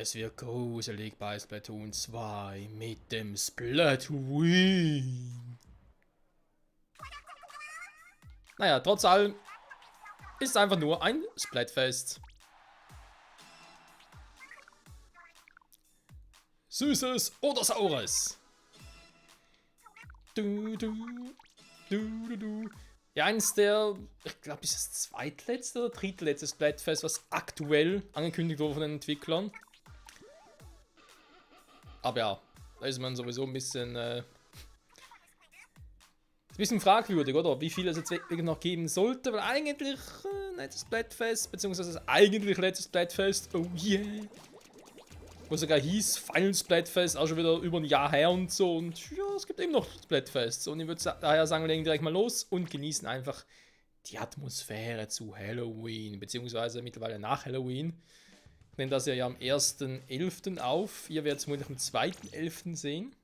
Es wird gruselig bei Splatoon 2 mit dem Splatwing. Naja, trotz allem ist es einfach nur ein Splatfest. Süßes oder Saures? Du. Ja, eins der, ich glaube, ist das zweitletzte oder drittletzte Splatfest, was aktuell angekündigt wurde von den Entwicklern. Aber ja, da ist man sowieso ein bisschen fragwürdig, oder? Wie viel es jetzt wirklich noch geben sollte, weil eigentlich letztes Splatfest, beziehungsweise das eigentlich letztes Splatfest, oh yeah. Wo sogar hieß, Final Splatfest, auch schon wieder über ein Jahr her und so. Und ja, es gibt eben noch Splatfests. Und ich würde daher sagen, wir legen direkt mal los und genießen einfach die Atmosphäre zu Halloween, beziehungsweise mittlerweile nach Halloween. Ich nehme das ja am 1.11. auf. Ihr werdet es vermutlich am 2.11. sehen.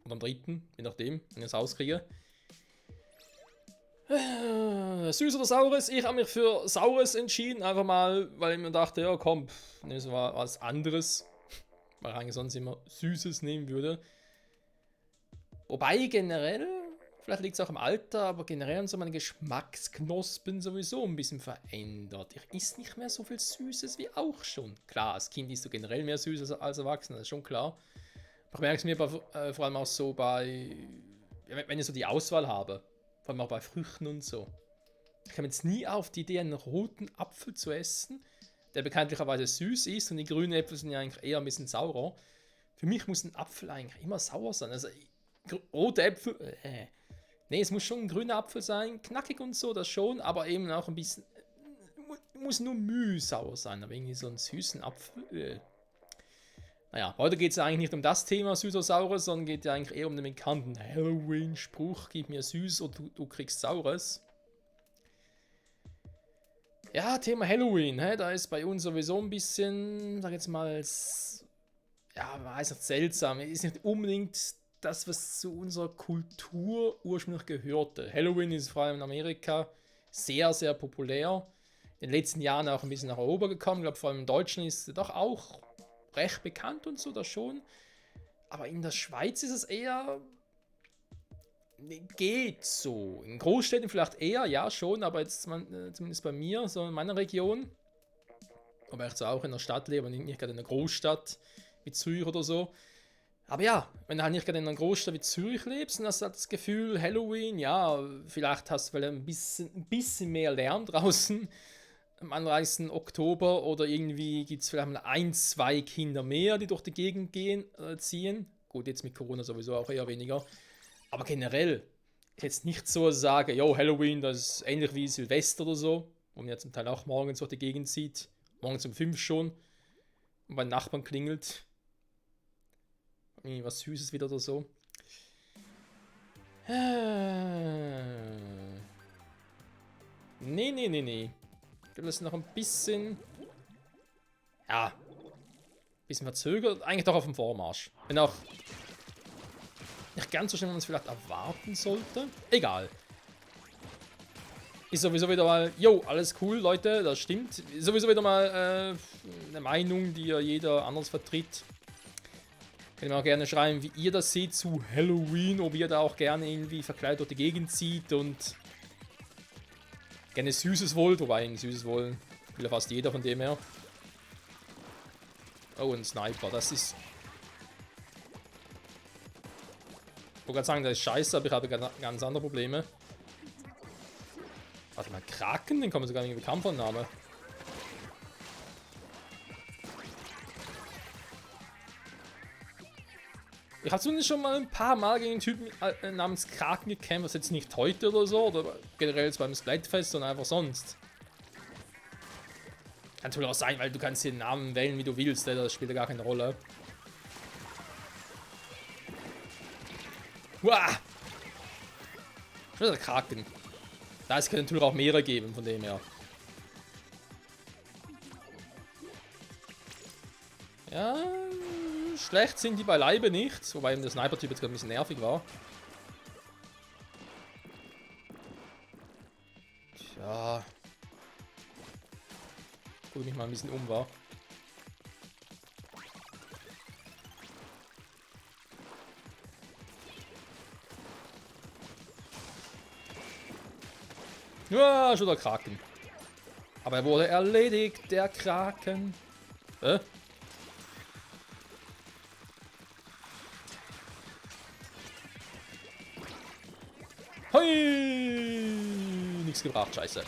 Oder am 3., je nachdem, wenn ich es rauskriege. Süß oder Saures? Ich habe mich für Saures entschieden, einfach mal, weil ich mir dachte, ja komm, das war was anderes. Weil ich eigentlich sonst immer Süßes nehmen würde. Wobei generell, vielleicht liegt es auch im Alter, aber generell haben so meine Geschmacksknospen sowieso ein bisschen verändert. Ich esse nicht mehr so viel Süßes wie auch schon. Klar, als Kind isst du generell mehr Süßes als Erwachsener, das ist schon klar. Aber ich merke es mir vor allem auch so bei, wenn ich so die Auswahl habe. Vor allem auch bei Früchten und so. Ich komme jetzt nie auf die Idee, einen roten Apfel zu essen, der bekanntlicherweise süß ist und die grünen Äpfel sind ja eigentlich eher ein bisschen saurer. Für mich muss ein Apfel eigentlich immer sauer sein. Also rote Äpfel, nee, es muss schon ein grüner Apfel sein, knackig und so, das schon, aber eben auch ein bisschen, muss nur mühsauer sein, aber irgendwie so einen süßen Apfel, Naja, heute geht es ja eigentlich nicht um das Thema Süß oder Saures, sondern geht ja eigentlich eher um den bekannten Halloween-Spruch, gib mir Süß oder du kriegst Saures. Ja, Thema Halloween, da ist bei uns sowieso ein bisschen, sag jetzt mal, ja, weiß nicht, seltsam. Ist nicht unbedingt das, was zu unserer Kultur ursprünglich gehörte. Halloween ist vor allem in Amerika sehr, sehr populär. In den letzten Jahren auch ein bisschen nach Europa gekommen. Ich glaube, vor allem in Deutschland ist es doch auch recht bekannt und so, das schon. Aber in der Schweiz ist es eher, geht so. In Großstädten vielleicht eher, ja schon, aber jetzt zumindest bei mir, so in meiner Region, aber ich zwar auch in der Stadt lebe, nicht gerade in einer Großstadt wie Zürich oder so. Aber ja, wenn du halt nicht gerade in einer Großstadt wie Zürich lebst und hast halt das Gefühl, Halloween, ja, vielleicht hast du ein bisschen mehr Lärm draußen am 31. Oktober oder irgendwie gibt es vielleicht mal 1, 2 Kinder mehr, die durch die Gegend ziehen. Gut, jetzt mit Corona sowieso auch eher weniger. Aber generell ist jetzt nicht so, dass ich sage, yo, Halloween, das ist ähnlich wie Silvester oder so, wo man ja zum Teil auch morgens durch die Gegend zieht. Morgens um 5 schon. Und bei Nachbarn klingelt. Irgendwie was Süßes wieder oder so. Nee. Ich glaube, das ist noch ein bisschen. Ja. Ein bisschen verzögert. Eigentlich doch auf dem Vormarsch. Wenn auch nicht ganz so schnell, wie man es vielleicht erwarten sollte. Egal. Ist sowieso wieder mal, yo, alles cool, Leute, das stimmt. Ist sowieso wieder mal eine Meinung, die ja jeder anders vertritt. Könnt ihr mir auch gerne schreiben, wie ihr das seht zu Halloween, ob ihr da auch gerne irgendwie verkleidet durch die Gegend zieht und gerne Süßes wollt, wobei eigentlich Süßes wollen will ja fast jeder von dem her. Oh, ein Sniper, das ist. Ich wollte gerade sagen, das ist scheiße, aber ich habe ganz andere Probleme. Warte mal, Kraken? Den kann man sogar nicht mit Kampfannahme. Ich habe zumindest schon mal ein paar Mal gegen einen Typen namens Kraken gekämpft, was jetzt nicht heute oder so, oder generell jetzt beim Splatfest, sondern einfach sonst. Kann natürlich auch sein, weil du kannst den Namen wählen, wie du willst, das spielt ja gar keine Rolle. Uah! Schon der Kraken. Da es können natürlich auch mehrere geben, von dem her. Ja, schlecht sind die beileibe nicht, wobei der Sniper-Typ jetzt gerade ein bisschen nervig war. Tja. Guck mich mal ein bisschen um, war. Ja, schon der Kraken. Aber er wurde erledigt, der Kraken. Hui! Nichts gebracht, scheiße.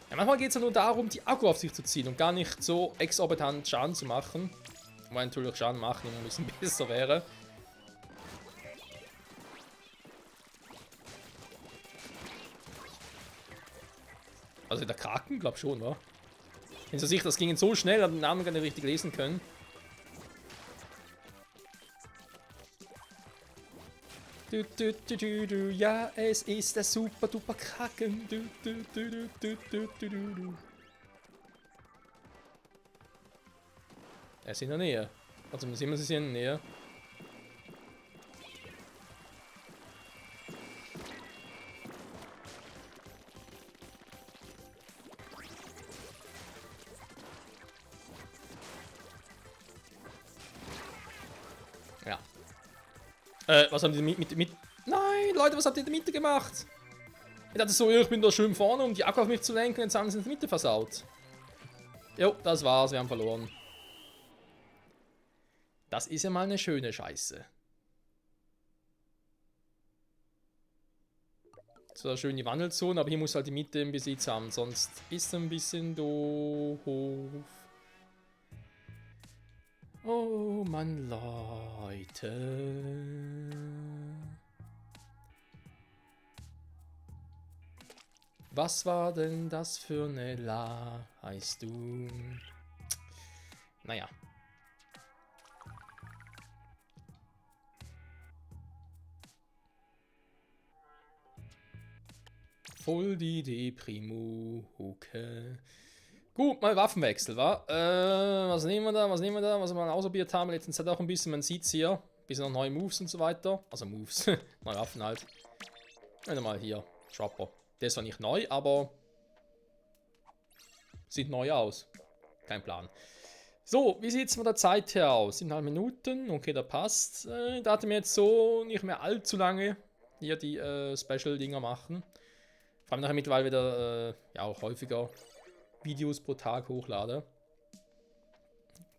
Ja, manchmal geht es ja nur darum, die Akku auf sich zu ziehen und gar nicht so exorbitant Schaden zu machen. Wobei natürlich Schaden machen immer ein bisschen besser wäre. Also der Kraken, glaub schon, wa? Wenn sie sich das ging so schnell, hat den Namen gar nicht richtig lesen können. Du, du, du, du, du, ja, es ist der super duper Kraken. Du, du, du, du, du, du, du, du, du. Er ist in der Nähe. Also sehen wir, sie sind in der Nähe. Ja. Was haben die mit... Nein, Leute, was habt ihr in der Mitte gemacht? Ich dachte so, ich bin da schön vorne, um die Akku auf mich zu lenken, jetzt haben sie in der Mitte versaut. Jo, das war's, wir haben verloren. Das ist ja mal eine schöne Scheiße. So schön die Wandelzone, aber hier muss halt die Mitte im Besitz haben, sonst ist es ein bisschen doof. Oh Mann, Leute. Was war denn das für eine heißt du? Naja. Voll die Deprimuke. Gut, mal Waffenwechsel, wa? Was nehmen wir da? Was wir mal ausprobiert haben, letztens hat auch ein bisschen, man sieht's hier, ein bisschen noch neue Moves und so weiter. Also Moves, neue Waffen halt. Wenn mal hier, Chopper. Der ist zwar nicht neu, aber sieht neu aus. Kein Plan. So, wie sieht's von der Zeit her aus? 7,5 Minuten, okay, da passt. Da hatten wir jetzt so nicht mehr allzu lange hier die Special-Dinger machen. Vor allem nachher mittlerweile wieder ja auch häufiger Videos pro Tag hochlade.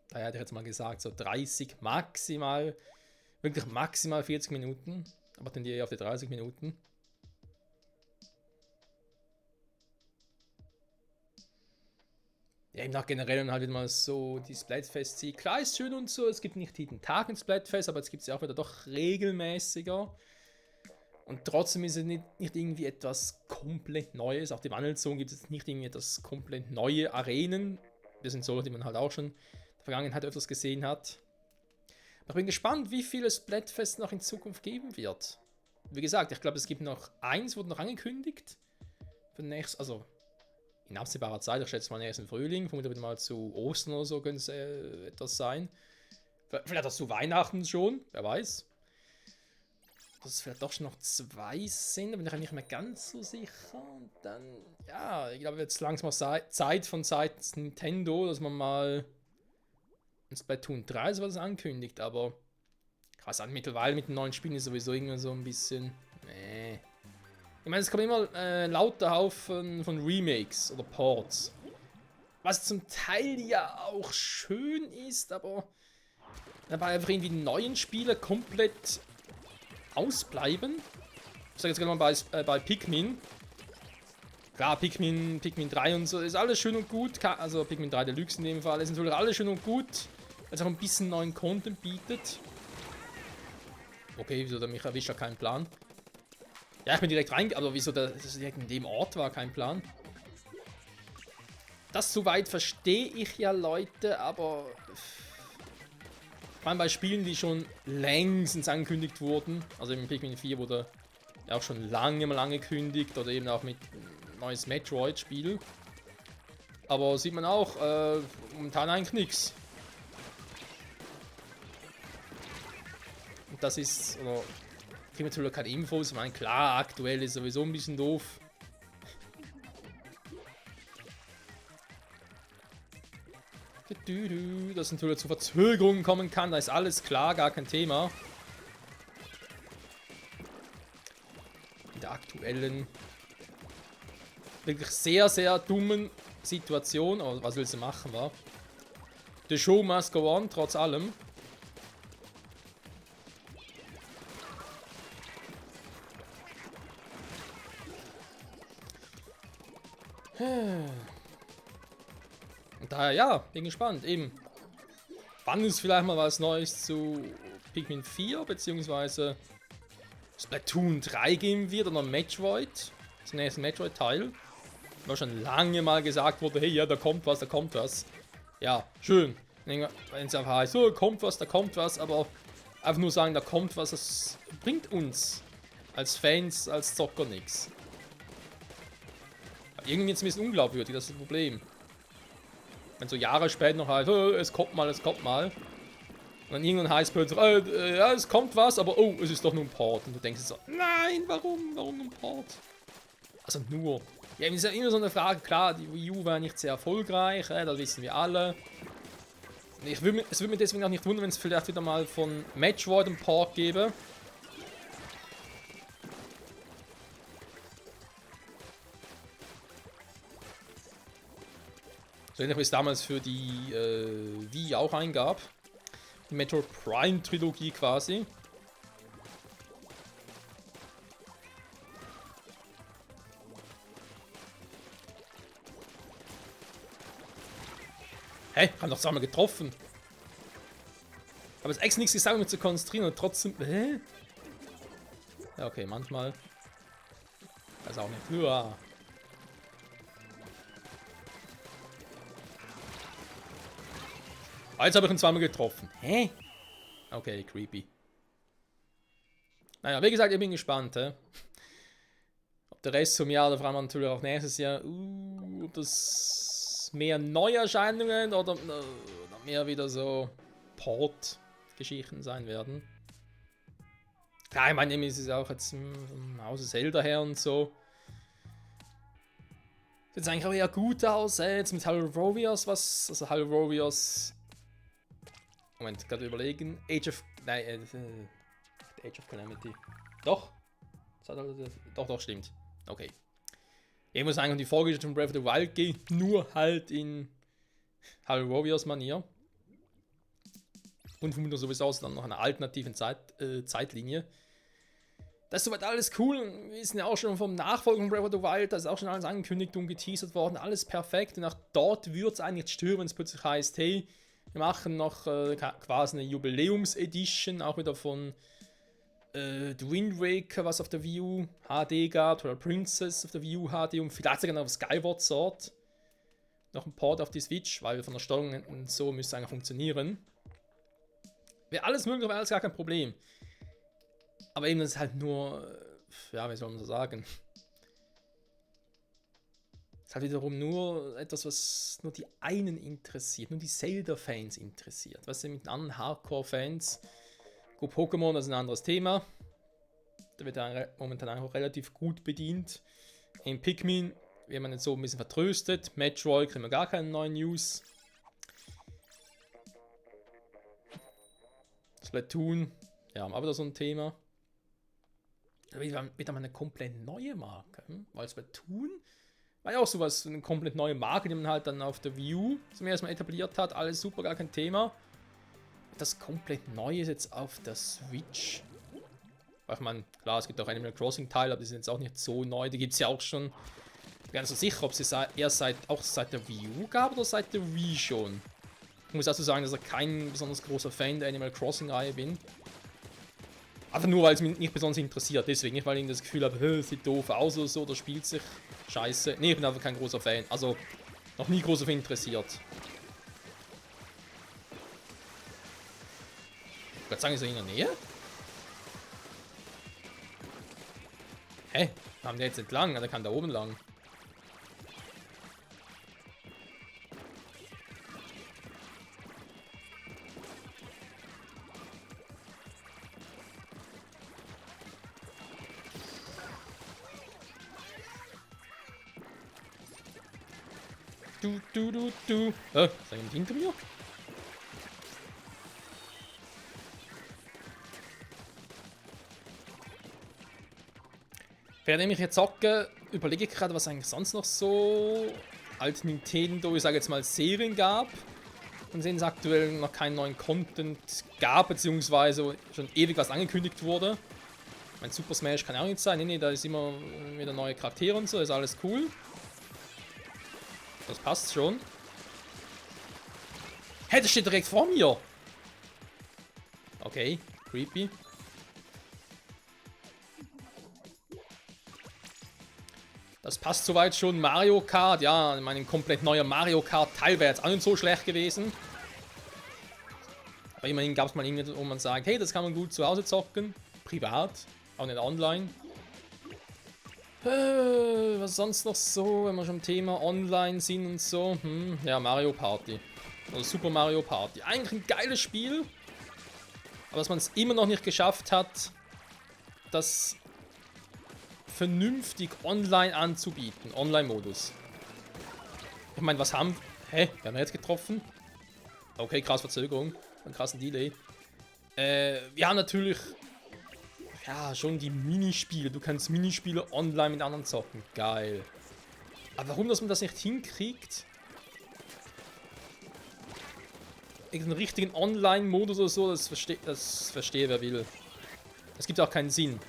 Daher hätte ich jetzt mal gesagt, so 30 maximal, wirklich maximal 40 Minuten, aber tendiere auf die 30 Minuten. Ja, eben nach generell und halt wieder mal so die Splatfest sieht. Klar ist schön und so, es gibt nicht jeden Tag ein Splatfest, aber jetzt gibt es ja auch wieder doch regelmäßiger. Und trotzdem ist es nicht irgendwie etwas komplett Neues. Auch die Wandelzone gibt es nicht irgendwie etwas komplett neue Arenen. Das sind so, die man halt auch schon in der Vergangenheit öfters gesehen hat. Aber ich bin gespannt, wie viele Splatfest noch in Zukunft geben wird. Wie gesagt, ich glaube, es gibt noch eins, wurde noch angekündigt. Für nächstes, also in absehbarer Zeit, ich schätze mal erst im Frühling, vermutlich mal zu Ostern oder so könnte es etwas sein. Vielleicht auch zu Weihnachten schon, wer weiß. Dass es vielleicht doch schon noch 2 sind, da bin ich nicht mehr ganz so sicher. Und dann, ja, ich glaube, jetzt langsam Zeit von seitens Nintendo, dass man mal ein Splatoon 3 sowas ankündigt, aber ich weiß nicht, mittlerweile mit den neuen Spielen ist sowieso irgendwie so ein bisschen, nee. Ich meine, es kommen immer lauter Haufen von Remakes oder Ports. Was zum Teil ja auch schön ist, aber dabei einfach irgendwie die neuen Spiele komplett ausbleiben. Ich sage jetzt gerade mal bei Pikmin. Klar, Pikmin 3 und so ist alles schön und gut. Also Pikmin 3 Deluxe in dem Fall ist natürlich alles schön und gut. Weil es auch ein bisschen neuen Content bietet. Okay, wieso der mich erwischt, hat keinen Plan. Ja, ich bin direkt rein, aber wieso das direkt in dem Ort war, kein Plan. Das soweit verstehe ich ja, Leute, aber vor allem bei Spielen, die schon längstens angekündigt wurden, also im Pikmin 4 wurde ja auch schon lange mal angekündigt oder eben auch mit neues Metroid-Spiel. Aber sieht man auch, momentan eigentlich nichts. Und das ist, oder ich kriege natürlich keine Infos, ich meine, klar, aktuell ist sowieso ein bisschen doof. Dass natürlich zu Verzögerungen kommen kann, da ist alles klar, gar kein Thema. aktuellen, wirklich sehr, sehr dummen Situation. Aber was willst du machen, wa? The show must go on, trotz allem. Und daher, ja, bin gespannt. Eben, wann es vielleicht mal was Neues zu Pikmin 4 bzw. Splatoon 3 geben wird oder Metroid, zum nächsten Metroid-Teil. Wo schon lange mal gesagt wurde, hey, ja, da kommt was, da kommt was. Ja, schön. Wenn es einfach heißt, so, da kommt was, aber einfach nur sagen, da kommt was, das bringt uns als Fans, als Zocker nichts. Irgendwie jetzt ein bisschen unglaubwürdig, das ist das Problem. Wenn so Jahre später noch halt, oh, es kommt mal. Und dann irgendwann heißt plötzlich, ja, es kommt was, aber oh, es ist doch nur ein Port. Und du denkst so, nein, warum ein Port? Also nur. Ja, ist ja immer so eine Frage, klar, die Wii U war nicht sehr erfolgreich, das wissen wir alle. Es würde mich deswegen auch nicht wundern, wenn es vielleicht wieder mal von Metroid einen Port gäbe. So ähnlich wie es damals für die Wii auch eingab. Die Metroid Prime Trilogie quasi. Hä? Haben doch zweimal getroffen. Aber es extra nichts gesagt, um mich zu konzentrieren und trotzdem. Hä? Ja, okay, manchmal. Weiß auch nicht. Uah. Jetzt habe ich ihn zweimal getroffen. Hä? Okay, creepy. Naja, wie gesagt, ich bin gespannt. Hä? Ob der Rest zum Jahr oder vor allem natürlich auch nächstes Jahr, ob das mehr Neuerscheinungen oder mehr wieder so Port-Geschichten sein werden. Klar, ich meine, ist es auch jetzt im Hause Zelda her und so. Sieht jetzt eigentlich auch eher gut aus, jetzt mit Hyrule Warriors, also Hyrule Warriors. Moment, gerade überlegen. Age of Calamity. Doch? Doch, stimmt. Okay. Ich muss eigentlich um die Vorgeschichte von Breath of the Wild gehen, nur halt in Hyrule Warriors Manier. Und vermutlich sowieso dann noch eine alternativen Zeitlinie. Das ist soweit alles cool. Wir wissen ja auch schon vom Nachfolger von Breath of the Wild, da ist auch schon alles angekündigt und geteasert worden. Alles perfekt. Und auch dort würde es eigentlich stören, wenn es plötzlich heißt, hey, wir machen noch quasi eine Jubiläums-Edition, auch wieder von The Wind Waker, was auf der Wii U HD gab, oder Princess auf der Wii U HD und vielleicht sogar noch auf Skyward Sword. Noch ein Port auf die Switch, weil von der Steuerung und so müsste es eigentlich funktionieren. Wäre alles möglich, wäre alles gar kein Problem. Aber eben, das ist halt nur, ja, wie soll man so sagen? Es ist halt wiederum nur etwas, was nur die einen interessiert, nur die Zelda-Fans interessiert. Was ist mit den anderen Hardcore-Fans? Gut, Pokémon, das ist ein anderes Thema. Da wird er momentan auch relativ gut bedient. In Pikmin wird man jetzt so ein bisschen vertröstet. Metroid kriegen wir gar keine neuen News. Splatoon, ja, haben wir da so ein Thema. Da wird aber eine komplett neue Marke. Weil Splatoon war ja auch sowas, eine komplett neue Marke, die man halt dann auf der Wii U zum ersten Mal etabliert hat. Alles super, gar kein Thema. Das komplett Neue ist jetzt auf der Switch. Ich meine, klar, es gibt auch Animal Crossing Teile, aber die sind jetzt auch nicht so neu. Die gibt es ja auch schon. Ich bin nicht so sicher, ob es erst seit der Wii U gab oder seit der Wii schon. Ich muss dazu sagen, dass ich kein besonders großer Fan der Animal Crossing Reihe bin. Einfach nur, weil es mich nicht besonders interessiert. Deswegen nicht, weil ich das Gefühl habe, es sieht doof aus oder so, oder spielt sich scheiße. Nee, ich bin einfach kein großer Fan. Also, noch nie groß auf interessiert. Ich würde sagen, ist er in der Nähe? Hä? Haben der jetzt nicht lang? Der kann da oben lang. Ist er hinter mir? Während ich jetzt zocke, überlege ich gerade, was eigentlich sonst noch so alt Nintendo, ich sage jetzt mal, Serien gab. Von denen es aktuell noch keinen neuen Content gab, beziehungsweise schon ewig was angekündigt wurde. Mein Super Smash kann auch nicht sein. Nee, da ist immer wieder neue Charaktere und so, ist alles cool. Das passt schon. Hey, das steht direkt vor mir! Okay, creepy. Das passt soweit schon. Mario Kart, ja, mein komplett neuer Mario Kart Teil wäre jetzt auch nicht so schlecht gewesen. Aber immerhin gab es mal irgendwie, wo man sagt, hey, das kann man gut zu Hause zocken. Privat, auch nicht online. Was sonst noch so, wenn wir schon im Thema online sind und so. Ja, Mario Party. Oder Super Mario Party. Eigentlich ein geiles Spiel. Aber dass man es immer noch nicht geschafft hat, das vernünftig online anzubieten. Online-Modus. Ich meine, was haben... Hä? Wir haben jetzt getroffen. Okay, krass Verzögerung. Einen krassen Delay. Wir haben natürlich... Ja, schon die Minispiele. Du kannst Minispiele online mit anderen zocken. Geil. Aber warum, dass man das nicht hinkriegt? Irgendeinen richtigen Online-Modus oder so, das verstehe wer will. Das gibt auch keinen Sinn.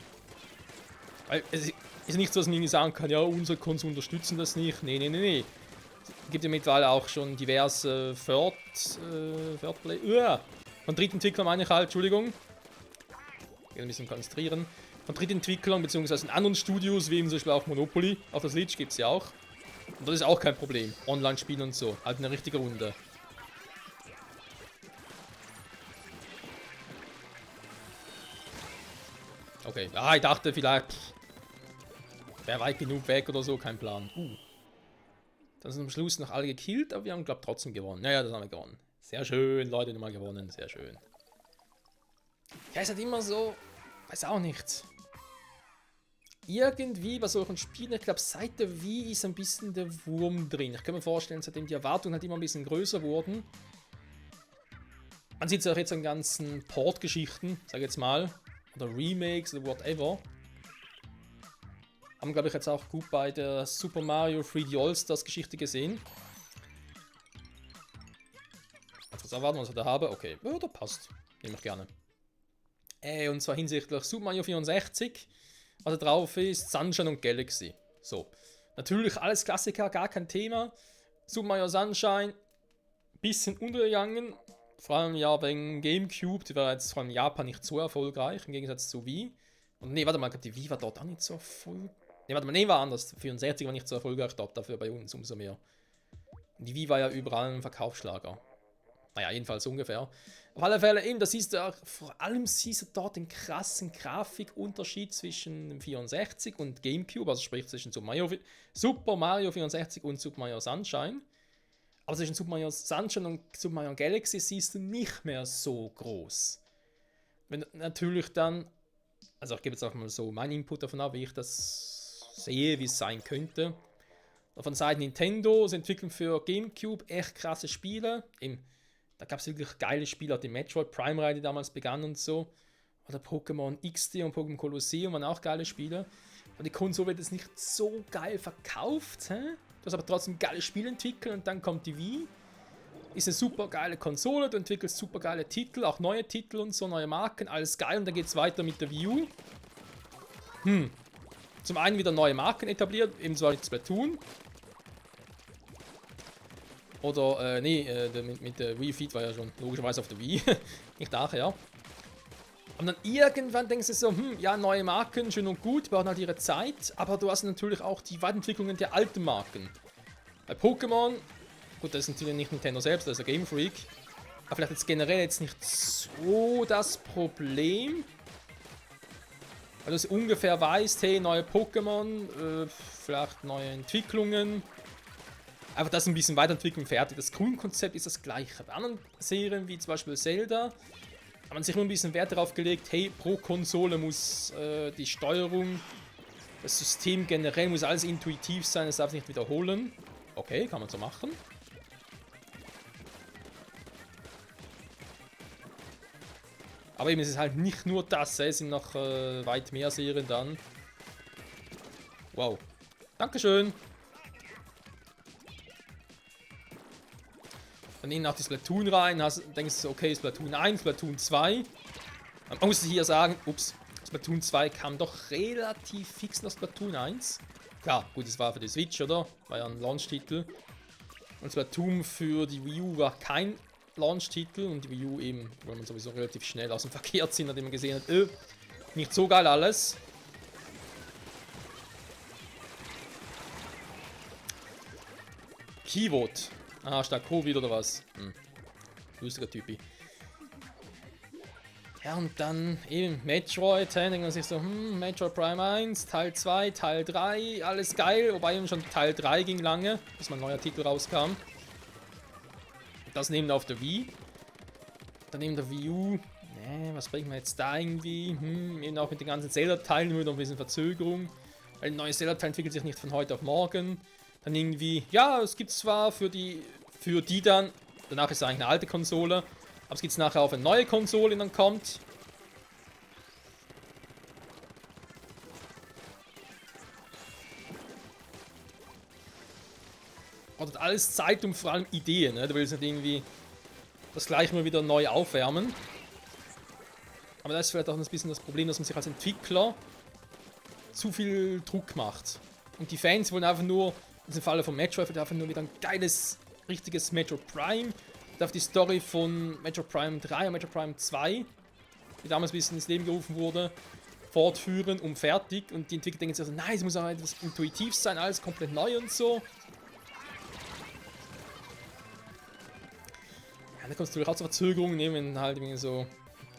Weil es ist nicht so, dass man irgendwie sagen kann, ja, unsere Konsolen unterstützen das nicht. Nee. Es gibt ja mittlerweile auch schon diverse von Drittentwicklern meine ich halt, Entschuldigung. Ein bisschen konzentrieren. Von Drittentwicklern bzw. in anderen Studios, wie eben zum Beispiel auch Monopoly, auf der Switch gibt es ja auch. Und das ist auch kein Problem. Online-Spielen und so. Halt eine richtige Runde. Okay. Ah, ich dachte vielleicht... wäre weit genug weg oder so, kein Plan. Dann sind am Schluss noch alle gekillt, aber wir haben, glaube ich, trotzdem gewonnen. Naja, das haben wir gewonnen. Sehr schön, Leute, nochmal gewonnen. Sehr schön. Ja, ist halt immer so... Weiß auch nicht. Irgendwie bei solchen Spielen, ich glaube, seit der Wii ist ein bisschen der Wurm drin. Ich kann mir vorstellen, seitdem die Erwartungen halt immer ein bisschen größer wurden. Man sieht es auch jetzt an ganzen Port-Geschichten, sag ich jetzt mal. Oder Remakes oder whatever. Haben, glaube ich, jetzt auch gut bei der Super Mario 3D All-Stars Geschichte gesehen. Etwas erwarten, was ich da habe. Okay, ja, das passt. Nehme ich gerne. Und zwar hinsichtlich Super Mario 64, was da drauf ist, Sunshine und Galaxy. So, natürlich alles Klassiker, gar kein Thema. Super Mario Sunshine, bisschen untergegangen, vor allem ja wegen Gamecube, die war jetzt vor allem in Japan nicht so erfolgreich, im Gegensatz zu Wii. Und nee, warte mal, ich glaube, die Wii war dort auch nicht so erfolgreich. Nee, warte mal, nee, war anders. 64 war nicht so erfolgreich dort, dafür bei uns umso mehr. Und die Wii war ja überall ein Verkaufsschlager. Naja, jedenfalls ungefähr. Auf alle Fälle eben, da siehst du auch, vor allem siehst du dort den krassen Grafikunterschied zwischen dem 64 und Gamecube, also sprich zwischen Super Mario 64 und Super Mario Sunshine. Aber zwischen Super Mario Sunshine und Super Mario Galaxy siehst du nicht mehr so groß. Wenn natürlich dann, also ich gebe jetzt auch mal so meinen Input davon ab, wie ich das sehe, wie es sein könnte. Von Seiten Nintendo, sie entwickeln für Gamecube echt krasse Spiele. Da gab es wirklich geile Spiele, auch die Metroid Prime-Reihe, die damals begann und so. Oder Pokémon XD und Pokémon Colosseum waren auch geile Spiele. Aber die Konsole wird jetzt nicht so geil verkauft. Hä? Du hast aber trotzdem geile Spiele entwickelt und dann kommt die Wii. Ist eine super geile Konsole, du entwickelst super geile Titel, auch neue Titel und so, neue Marken, alles geil. Und dann geht es weiter mit der Wii U. Zum einen wieder neue Marken etabliert, ebenso wie Splatoon. Oder, mit der Wii Fit war ja schon logischerweise auf der Wii. Nicht nachher, ja. Und dann irgendwann denkst du so, ja, neue Marken, schön und gut, brauchen halt ihre Zeit. Aber du hast natürlich auch die Weiterentwicklungen der alten Marken. Bei Pokémon, gut, das ist natürlich nicht Nintendo selbst, das ist der Game Freak. Aber vielleicht jetzt generell jetzt nicht so das Problem. Weil du ungefähr weißt, hey, neue Pokémon, vielleicht neue Entwicklungen. Einfach das ein bisschen weiterentwickeln, fertig. Das Grundkonzept ist das gleiche. Bei anderen Serien, wie zum Beispiel Zelda, hat man sich nur ein bisschen Wert darauf gelegt, hey, pro Konsole muss die Steuerung, das System generell muss alles intuitiv sein, es darf sich nicht wiederholen. Okay, kann man so machen. Aber eben, es ist halt nicht nur das, es sind noch weit mehr Serien dann. Wow. Dankeschön. Dann nehmen auch die Splatoon rein. Denkst du, okay, Splatoon 1, Splatoon 2. Man muss hier sagen, ups, Splatoon 2 kam doch relativ fix nach Splatoon 1. Klar, gut, es war für die Switch, oder? War ja ein Launch-Titel. Und Splatoon für die Wii U war kein Launch-Titel. Und die Wii U eben, weil man sowieso relativ schnell aus dem Verkehr ziehen, nachdem man gesehen hat, nicht so geil alles. Keyword. Ah, statt Covid oder was? Lustiger Typi. Ja, und dann eben Metroid, denkt man sich so, Metroid Prime 1, Teil 2, Teil 3, alles geil, wobei eben schon Teil 3 ging lange, bis mal ein neuer Titel rauskam. Das neben auf der Wii. Dann neben der Wii U, was bringt man jetzt da irgendwie? Eben auch mit den ganzen Zelda-Teilen, nur noch ein bisschen Verzögerung. Weil ein neues Zelda-Teil entwickelt sich nicht von heute auf morgen. Dann irgendwie, ja, es gibt zwar für die dann, danach ist es eigentlich eine alte Konsole, aber es gibt es nachher auf eine neue Konsole, die dann kommt. Oder alles Zeit und vor allem Ideen, ne? Du willst nicht irgendwie das gleich mal wieder neu aufwärmen. Aber das ist vielleicht auch ein bisschen das Problem, dass man sich als Entwickler zu viel Druck macht. Und die Fans wollen einfach nur, in diesem Falle von Metroid, einfach nur wieder ein geiles, richtiges Metroid Prime. Darf die Story von Metroid Prime 3 und Metroid Prime 2, die damals ein bisschen ins Leben gerufen wurde, fortführen und fertig. Und die Entwickler denken sich also, nein, es muss auch etwas intuitiv sein, alles komplett neu und so. Ja, da kommt es natürlich auch zu Verzögerungen, wenn halt irgendwie so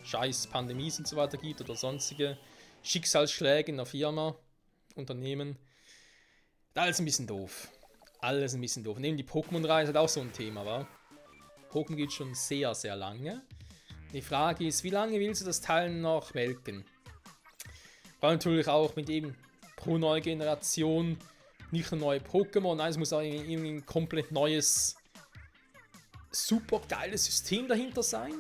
scheiß Pandemies und so weiter gibt oder sonstige Schicksalsschläge in der Firma, Unternehmen. Da ist ein bisschen doof. Alles ein bisschen doof. Neben die Pokémon-Reihe ist halt auch so ein Thema, wa? Pokémon geht schon sehr, sehr lange. Die Frage ist, wie lange willst du das Teil noch melken? Vor allem natürlich auch mit eben pro neue Generation nicht nur neue Pokémon, nein, es muss auch irgendwie ein komplett neues, super geiles System dahinter sein.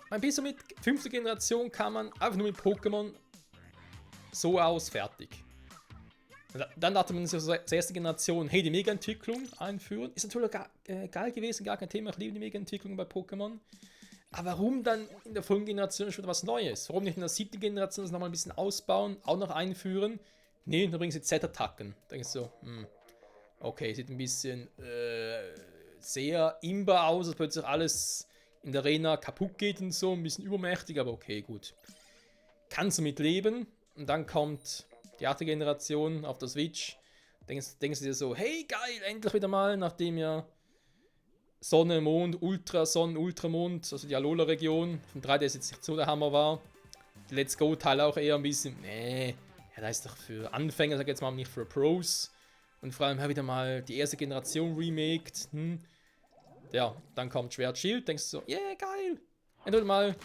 Ein bisschen mit 5. Generation kann man einfach nur mit Pokémon so aus, fertig. Dann dachte man sich zur ersten Generation, hey, die Mega-Entwicklung einführen. Ist natürlich geil gewesen, gar kein Thema. Ich liebe die Mega-Entwicklung bei Pokémon. Aber warum dann in der folgenden Generation schon was Neues? Warum nicht in der 7. Generation das nochmal ein bisschen ausbauen, auch noch einführen? Nee, da bringen sie Z-Attacken. Da denkst du so, okay, sieht ein bisschen sehr imbar aus, dass plötzlich alles in der Arena kaputt geht und so, ein bisschen übermächtig, aber okay, gut. Kannst du mit leben? Und dann kommt die 8. Generation auf der Switch. Denkst du dir so, hey geil, endlich wieder mal, nachdem ja Sonne, Mond, Ultrasonnen, Ultramond, also die Alola-Region von 3DS jetzt nicht so der Hammer war. Die Let's Go-Teil auch eher ein bisschen, ja, da ist doch für Anfänger, sag ich jetzt mal, nicht für Pros. Und vor allem wieder mal die erste Generation remaked. Ja, dann kommt Schwert Schild, denkst du so, yeah, geil. Endlich mal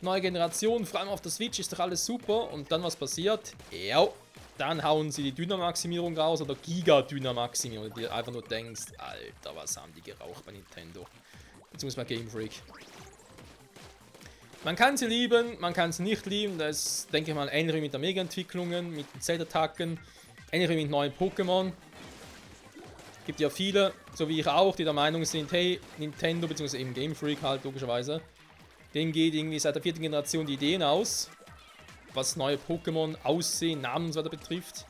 neue Generation, vor allem auf der Switch ist doch alles super. Und dann was passiert? Ja, dann hauen sie die Dynamaximierung raus oder Giga-Dynamaximierung, die einfach nur denkst, Alter, was haben die geraucht bei Nintendo? Beziehungsweise bei Game Freak. Man kann sie lieben, man kann sie nicht lieben. Das ist, denke ich mal, ähnlich wie mit der Mega-Entwicklungen, mit den Z-Attacken, ähnlich wie mit neuen Pokémon. Gibt ja viele, so wie ich auch, die der Meinung sind, hey, Nintendo, beziehungsweise eben Game Freak halt, logischerweise, denen geht irgendwie seit der 4. Generation die Ideen aus, was neue Pokémon, Aussehen, Namen und so weiter betrifft.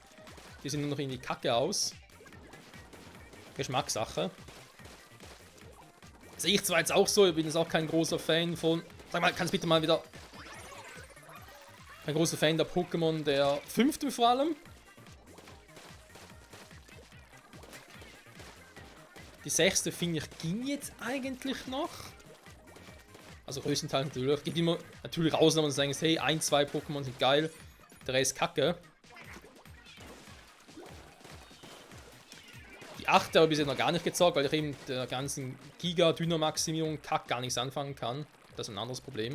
Die sehen nur noch irgendwie kacke aus. Geschmackssache. Sehe ich zwar jetzt auch so, ich bin jetzt auch kein großer Fan von... Sag mal, kannst bitte mal wieder... Ein großer Fan der Pokémon der 5. vor allem. Die 6. finde ich ging jetzt eigentlich noch. Also größtenteils natürlich. Gibt immer natürlich Ausnahmen und sagen, hey, 1, 2 Pokémon sind geil, der Rest kacke. Die 8. habe ich bisher noch gar nicht gezockt, weil ich eben mit der ganzen Giga-Dynamaximierung Kack gar nichts anfangen kann. Das ist ein anderes Problem.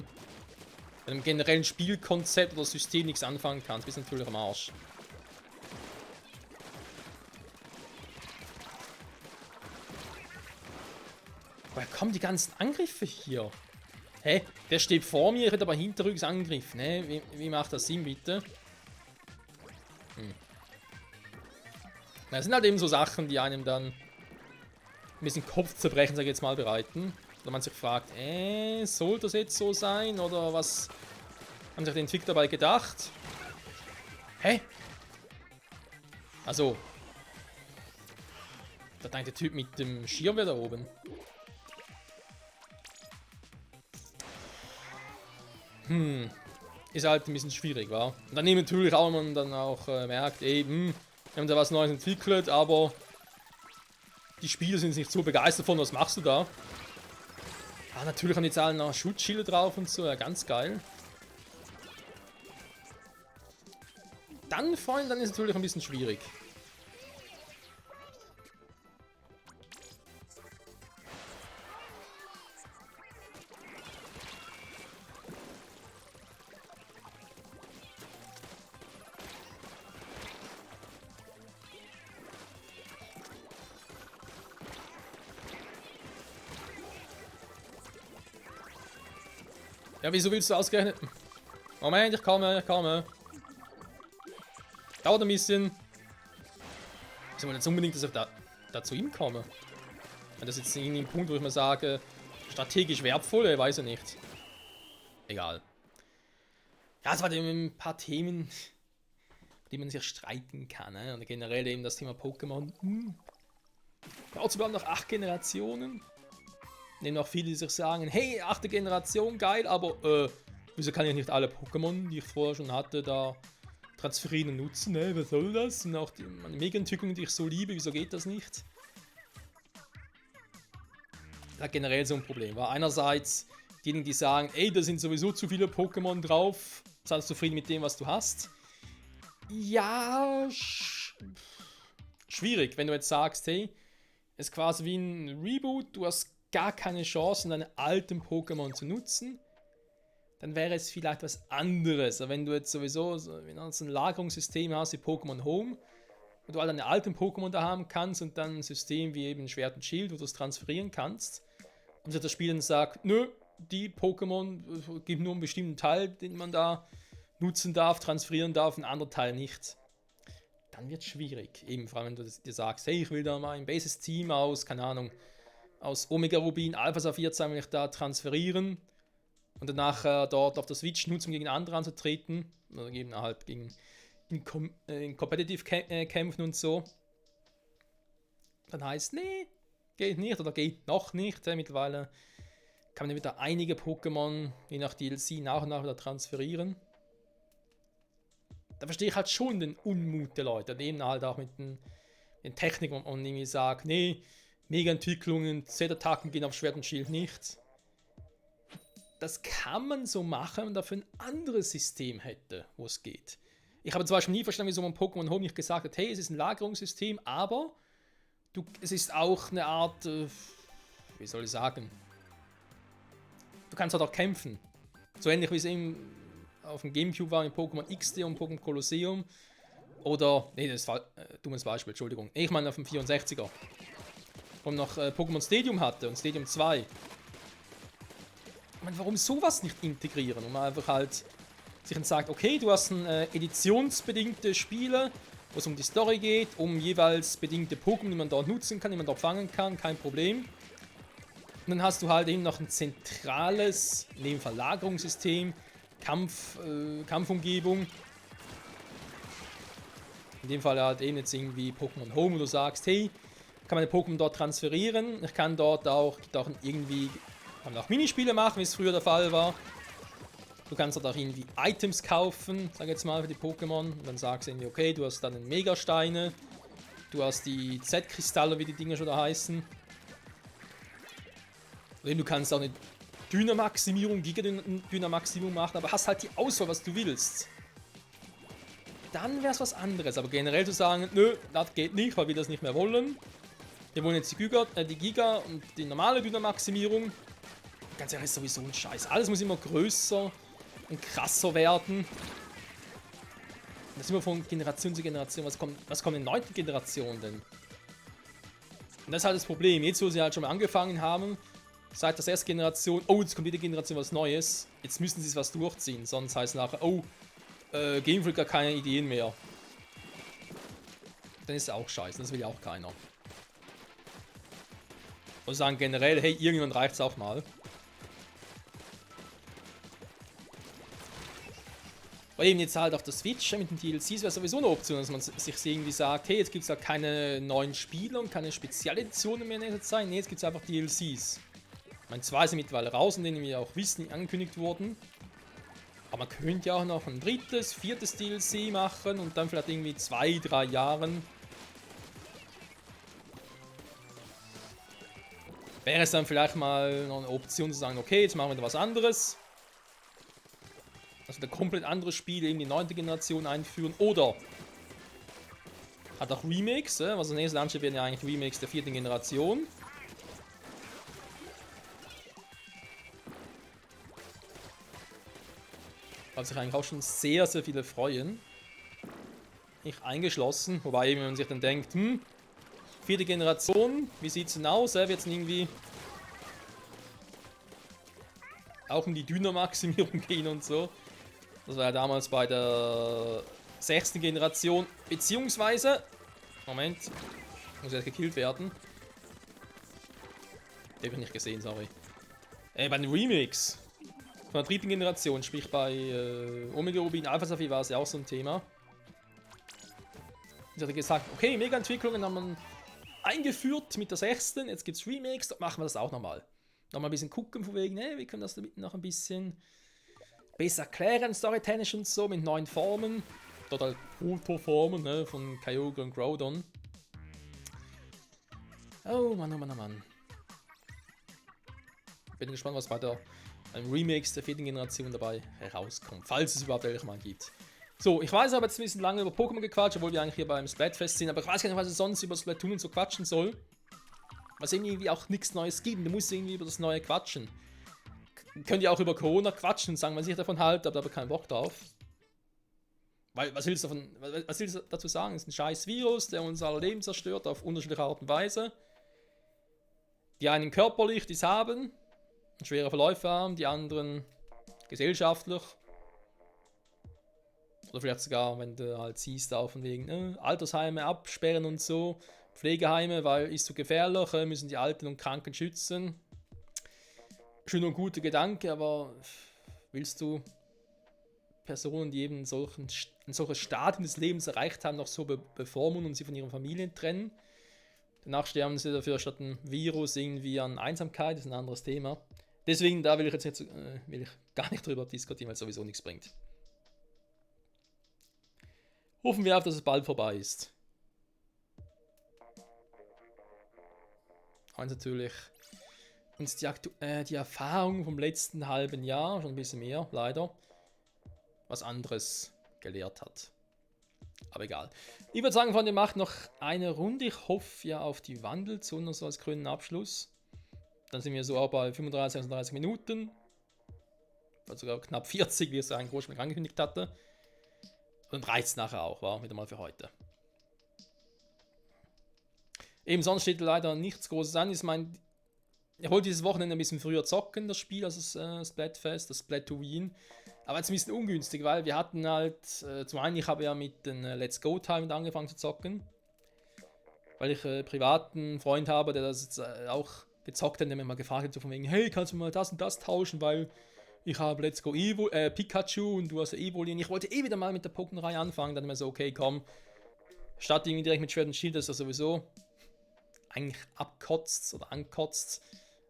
Mit einem generellen Spielkonzept oder System nichts anfangen kannst, bist du natürlich am Arsch. Woher kommen die ganzen Angriffe hier? Hä? Der steht vor mir, ich hätte aber hinterrücks angegriffen. Hä? Wie macht das Sinn, bitte? Das sind halt eben so Sachen, die einem dann ein bisschen Kopfzerbrechen, sag ich jetzt mal, bereiten. Oder man sich fragt, soll das jetzt so sein? Oder was haben sich die Entwickler dabei gedacht? Hä? Also, da denkt der Typ mit dem Schirm da oben. Ist halt ein bisschen schwierig, wa? Und dann natürlich auch, wenn man dann auch merkt, wir haben da was Neues entwickelt, aber die Spieler sind nicht so begeistert von, was machst du da? Ah, natürlich haben jetzt alle noch Schutzschilde drauf und so, ja, ganz geil. Dann, Freunde, dann ist es natürlich ein bisschen schwierig. Ja, wieso willst du ausgerechnet... Moment, ich komme. Dauert ein bisschen. Ich will jetzt unbedingt, dass ich da zu ihm komme. Wenn das jetzt irgendwie ein Punkt, wo ich mir sage, strategisch wertvoll, weiß ich nicht. Egal. Ja, es waren eben ein paar Themen, die man sich streiten kann. Ne? Und generell eben das Thema Pokémon. Dauert sogar noch 8 Generationen. Nehmen auch viele, die sich sagen, hey, 8. Generation, geil, aber wieso kann ich nicht alle Pokémon, die ich vorher schon hatte, da transferieren und nutzen? Ne? Was soll das? Und auch meine Mega-Entwicklungen, die ich so liebe, wieso geht das nicht? Das hat generell so ein Problem. Weil einerseits diejenigen, die sagen, ey, da sind sowieso zu viele Pokémon drauf, seid zufrieden mit dem, was du hast. Ja, schwierig, wenn du jetzt sagst, hey, es ist quasi wie ein Reboot, du hast gar keine Chance, deine alten Pokémon zu nutzen, dann wäre es vielleicht was anderes. Aber wenn du jetzt sowieso so ein Lagerungssystem hast wie Pokémon Home, wo du all deine alten Pokémon da haben kannst und dann ein System wie eben Schwert und Schild, wo du es transferieren kannst, und das Spiel dann sagt, nö, die Pokémon gibt nur einen bestimmten Teil, den man da nutzen darf, transferieren darf, einen anderen Teil nicht. Dann wird es schwierig. Eben vor allem, wenn du dir sagst, hey, ich will da mal ein Basis-Team aus, keine Ahnung, aus Omega Rubin, Alpha Saphir will ich da transferieren und danach dort auf der Switch nutzen, gegen andere anzutreten. Oder eben halt in Competitive kämpfen und so. Dann heißt, nee, geht nicht oder geht noch nicht. Mittlerweile kann man wieder einige Pokémon, je nach DLC, nach und nach wieder transferieren. Da verstehe ich halt schon den Unmut der Leute. Eben halt auch mit den Techniken und irgendwie sagt, nee, Mega-Entwicklungen, Z-Attacken gehen auf Schwert und Schild nicht. Das kann man so machen, wenn man dafür ein anderes System hätte, wo es geht. Ich habe zum Beispiel nie verstanden, wieso man Pokémon Home nicht gesagt hat, hey, es ist ein Lagerungssystem, aber es ist auch eine Art, wie soll ich sagen, du kannst halt auch kämpfen. So ähnlich wie es eben auf dem Gamecube war in Pokémon XD und Pokémon Colosseum. Oder, nee, das ist dummes Beispiel, Entschuldigung. Ich meine auf dem 64er. Wo man noch Pokémon Stadium hatte und Stadium 2. Ich meine, warum sowas nicht integrieren? Und man einfach halt sich dann sagt, okay, du hast editionsbedingte Spiele, wo es um die Story geht, um jeweils bedingte Pokémon, die man dort nutzen kann, die man dort fangen kann, kein Problem. Und dann hast du halt eben noch ein zentrales, in dem Fall Lagerungssystem, Kampfumgebung. In dem Fall halt eben jetzt irgendwie Pokémon Home, wo du sagst, hey, kann meine Pokémon dort transferieren. Ich kann dort auch irgendwie kann auch Minispiele machen, wie es früher der Fall war. Du kannst dort auch irgendwie Items kaufen, sag jetzt mal, für die Pokémon. Und dann sagst du irgendwie, okay, du hast dann einen Megasteine, du hast die Z-Kristalle, wie die Dinger schon da heißen. Oder du kannst auch eine Dynamaximierung, Giga-Dynamaximierung machen, aber hast halt die Auswahl, was du willst. Dann wäre es was anderes, aber generell zu sagen, nö, das geht nicht, weil wir das nicht mehr wollen. Wir wollen jetzt die Giga und die normale Dynamaximierung. Ganz ehrlich, ist sowieso ein Scheiß. Alles muss immer größer und krasser werden. Das ist immer von Generation zu Generation. Was kommt in der 9. Generation denn? Und das ist halt das Problem. Jetzt, wo sie halt schon mal angefangen haben, seit der 1. Generation, oh, jetzt kommt jede Generation was Neues. Jetzt müssen sie was durchziehen. Sonst heißt es nachher, oh, Game Freak hat keine Ideen mehr. dann ist es auch scheiße. Das will ja auch keiner. Und sagen generell, hey, irgendwann reicht es auch mal. Weil eben jetzt halt auf der Switch mit den DLCs wäre sowieso eine Option, dass man sich irgendwie sagt, hey, jetzt gibt es ja keine neuen Spiele und keine Spezialeditionen mehr in nächster Zeit. Nee, jetzt gibt es einfach DLCs. Ich meine, 2 sind mittlerweile raus, in denen wir auch wissen, angekündigt wurden. Aber man könnte ja auch noch ein 3., 4. DLC machen und dann vielleicht irgendwie 2, 3 Jahren. Wäre es dann vielleicht mal noch eine Option zu sagen, okay, jetzt machen wir da was anderes. Also ein komplett anderes Spiel, eben die 9. Generation einführen. Oder hat auch Remakes, was das nächste ansteht, werden ja eigentlich Remakes der 4. Generation. Hat sich eigentlich auch schon sehr, sehr viele freuen. Ich eingeschlossen, wobei eben, wenn man sich dann denkt, 4. Generation, wie sieht es denn aus? Wird es irgendwie auch um die Dynamaximierung gehen und so. Das war ja damals bei der 6. Generation, beziehungsweise, Moment, muss jetzt gekillt werden. Den habe ich nicht gesehen, sorry. Bei den Remakes von der 3. Generation, sprich bei Omega Rubin Alpha Saphir war es ja auch so ein Thema. Ich hatte gesagt, okay, Mega-Entwicklungen haben wir eingeführt mit der 6. Jetzt gibt es Remakes, da machen wir das auch nochmal. Nochmal ein bisschen gucken, von wegen, hey, wir können das damit noch ein bisschen besser klären, storytechnisch und so, mit neuen Formen. Total Ultra-Formen, ne, von Kyogre und Groudon. Oh Mann, oh Mann, oh Mann. Bin gespannt, was bei der Remakes der 4. Generation dabei herauskommt, falls es überhaupt welche mal gibt. So, ich weiß aber jetzt ein bisschen lange über Pokémon gequatscht, obwohl wir eigentlich hier beim Splatfest sind, aber ich weiß gar nicht, was ich sonst über Splatoon und so quatschen soll. Was irgendwie auch nichts Neues gibt, du musst irgendwie über das Neue quatschen. Könnt ihr auch über Corona quatschen und sagen, was ich davon halte, aber keinen Bock drauf. Weil, was willst du dazu sagen? Es ist ein scheiß Virus, der uns alle Leben zerstört auf unterschiedliche Art und Weise. Die einen körperlich, die es haben, schwere Verläufe haben, die anderen gesellschaftlich. Oder vielleicht sogar, wenn du halt siehst, auch von wegen Altersheime absperren und so, Pflegeheime, weil ist so gefährlich, müssen die Alten und Kranken schützen. Schön und guter Gedanke, aber willst du Personen, die eben ein solches Stadium des Lebens erreicht haben, noch so bevormunden und sie von ihren Familien trennen? Danach sterben sie dafür statt ein Virus irgendwie an Einsamkeit, das ist ein anderes Thema. Deswegen, da will ich jetzt will ich gar nicht drüber diskutieren, weil es sowieso nichts bringt. Hoffen wir auf, dass es bald vorbei ist. Und natürlich uns die Erfahrung vom letzten halben Jahr, schon ein bisschen mehr, leider, was anderes gelehrt hat. Aber egal. Ich würde sagen, Freunde, macht noch eine Runde. Ich hoffe ja auf die Wandelzone, so als grünen Abschluss. Dann sind wir so auch bei 35, 36 Minuten. Sogar knapp 40, wie es eigentlich ursprünglich angekündigt hatte. Und reicht es nachher auch, war wieder mal für heute. Eben sonst steht leider nichts Großes an. Ich meine, ich wollte dieses Wochenende ein bisschen früher zocken, das Spiel, also das Splatfest, das Splatoon. Aber jetzt ein bisschen ungünstig, weil wir hatten halt, zum einen, ich habe ja mit den Let's Go Time angefangen zu zocken. Weil ich privaten Freund habe, der das jetzt auch gezockt hat, der mir mal gefragt hat, so von wegen, hey, kannst du mal das und das tauschen, weil ich habe Let's Go Pikachu und du hast ja Evoli. Und ich wollte wieder mal mit der Pokémon-Reihe anfangen, dann mir so, okay, komm, statt irgendwie direkt mit Schwert und Schild, das ist ja sowieso eigentlich abkotzt oder ankotzt.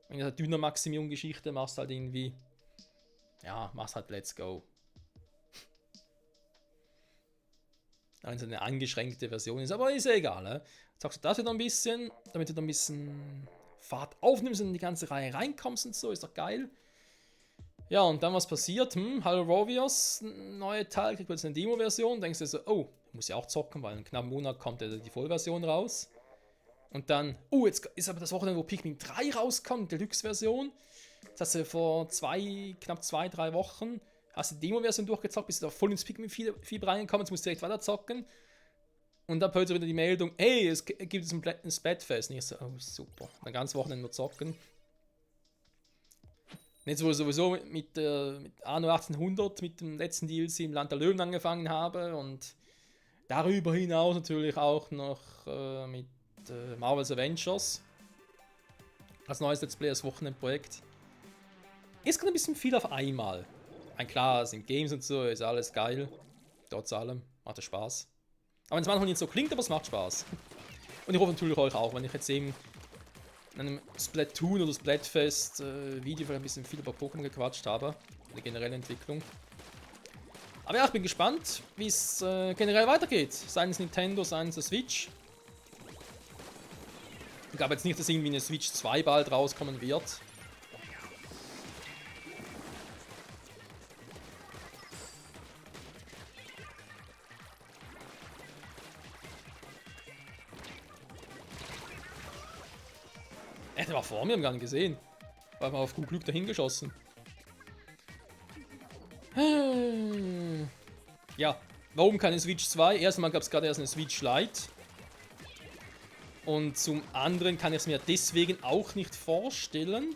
Wenn du eine Dynamaximierung-Geschichte machst, halt irgendwie, ja, machst halt Let's Go. Also eine eingeschränkte Version ist, aber ist ja egal. Ne? Jetzt sagst du das wieder ein bisschen, damit du da ein bisschen Fahrt aufnimmst und in die ganze Reihe reinkommst und so, ist doch geil. Ja, und dann was passiert? Halo Warriors, neue Teil, kriegt jetzt eine Demo-Version, denkst du so, oh, muss ja auch zocken, weil in knapp einem Monat kommt ja die Vollversion raus. Und dann, jetzt ist aber das Wochenende, wo Pikmin 3 rauskommt, Deluxe-Version. Das hast du vor knapp 2-3 Wochen, hast du die Demo-Version durchgezockt, bist du da voll ins Pikmin-Fieber reingekommen, jetzt musst du direkt weiter zocken. Und dann plötzlich wieder die Meldung, hey, es gibt jetzt ein Splatfest. Und ich so, oh super, ein ganzes Wochenende nur zocken. Und jetzt, wo ich sowieso mit Anno 1800, mit dem letzten DLC im Land der Löwen angefangen habe und Darüber hinaus natürlich auch noch mit Marvel's Avengers. Als neues Let's Play, als Wochenendprojekt. Ist gerade ein bisschen viel auf einmal. Klar, sind Games und so, ist alles geil. Trotz allem, macht es Spaß. Aber wenn es manchmal nicht so klingt, aber es macht Spaß. Und ich hoffe natürlich euch auch, wenn ich jetzt eben in einem Splatoon oder Splatfest Video vielleicht ein bisschen viel über Pokémon gequatscht habe. Die generelle Entwicklung. Aber ja, ich bin gespannt, wie es generell weitergeht. Seien es Nintendo, seien es der Switch. Ich glaube jetzt nicht, dass irgendwie eine Switch 2 bald rauskommen wird. Der war vor mir, haben gar nicht gesehen. War mal auf gut Glück dahin geschossen. Ja, warum keine Switch 2? Erstmal gab es gerade erst eine Switch Lite. Und zum anderen kann ich es mir deswegen auch nicht vorstellen.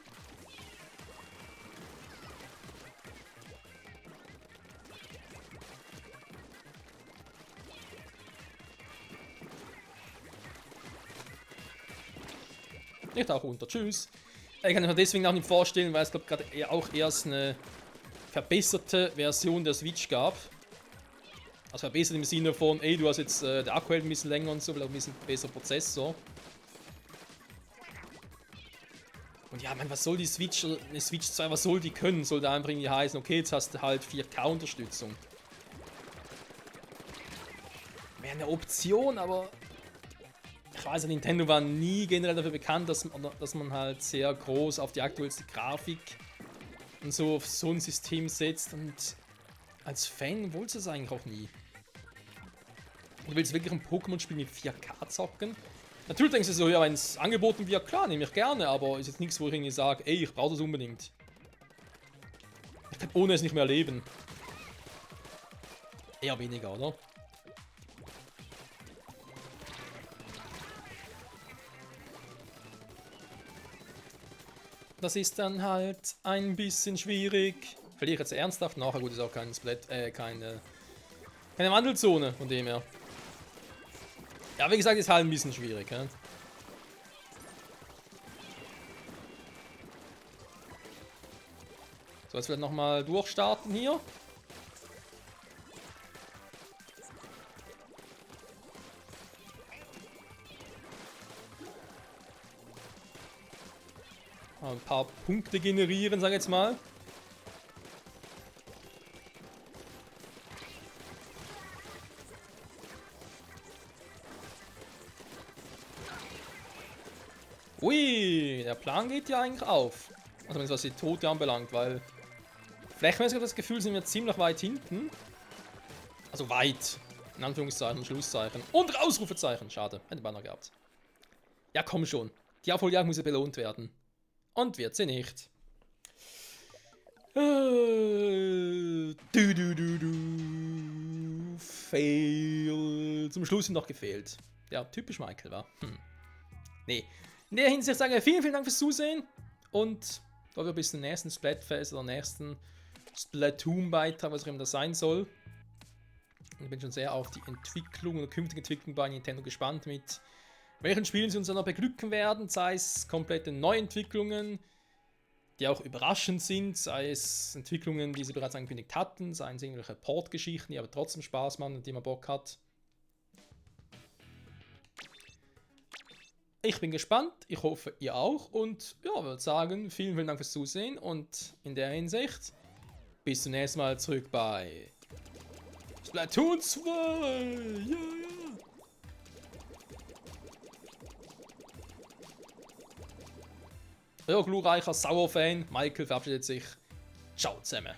Ich tauche unter. Tschüss. Ich kann es mir deswegen auch nicht vorstellen, weil es glaube gerade auch erst eine verbesserte Version der Switch gab. Also verbessert im Sinne von, ey, du hast jetzt der Akku hält ein bisschen länger und so, vielleicht ein bisschen besser Prozessor. Und ja, man, was soll die Switch, eine Switch 2, was soll die können? Soll da einfach irgendwie heißen, okay, jetzt hast du halt 4K-Unterstützung. Wäre eine Option, aber ich weiß, Nintendo war nie generell dafür bekannt, dass man halt sehr groß auf die aktuellste Grafik und so auf so ein System setzt. Und als Fan wolltest du es eigentlich auch nie. Du willst wirklich ein Pokémon-Spiel mit 4K zocken? Natürlich denkst du so, ja, wenn es angeboten wird, klar, nehme ich gerne, aber ist jetzt nichts, wo ich irgendwie sage, ey, ich brauche das unbedingt. Ich kann ohne es nicht mehr leben. Eher weniger, oder? Das ist dann halt ein bisschen schwierig. Verliere ich jetzt ernsthaft? Nachher gut, ist auch kein keine Wandelzone von dem her. Ja, wie gesagt, ist halt ein bisschen schwierig. Ja? So, jetzt vielleicht nochmal durchstarten hier. Ein paar Punkte generieren, sag ich jetzt mal. Ui, der Plan geht ja eigentlich auf. Also was die Tote anbelangt, weil flächenmäßig habe ich das Gefühl, sind wir ziemlich weit hinten. Also weit. In Anführungszeichen, Schlusszeichen. Und Ausrufezeichen. Schade, hätte Banner gehabt. Ja, komm schon. Die Aufholjagd muss ja belohnt werden. Und wird sie nicht. Fail. Zum Schluss noch gefehlt. Ja, typisch Michael, war. Nee. In der Hinsicht sage ich vielen Dank fürs Zusehen. Und wir bis zum nächsten Splatfest oder nächsten Splatoon-Beitrag, was auch immer das sein soll. Ich bin schon sehr auf die Entwicklung oder künftige Entwicklung bei Nintendo gespannt, mit welchen Spielen sie uns dann noch beglücken werden, sei es komplette Neuentwicklungen, die auch überraschend sind, sei es Entwicklungen, die sie bereits angekündigt hatten, seien es irgendwelche Port-Geschichten, die aber trotzdem Spaß machen und die man Bock hat. Ich bin gespannt, ich hoffe ihr auch und ja, würde sagen, vielen Dank fürs Zusehen und in der Hinsicht bis zum nächsten Mal zurück bei Splatoon 2! Ja, ja! Ja, glorreicher Sauer-Fan, Michael verabschiedet sich. Ciao zusammen.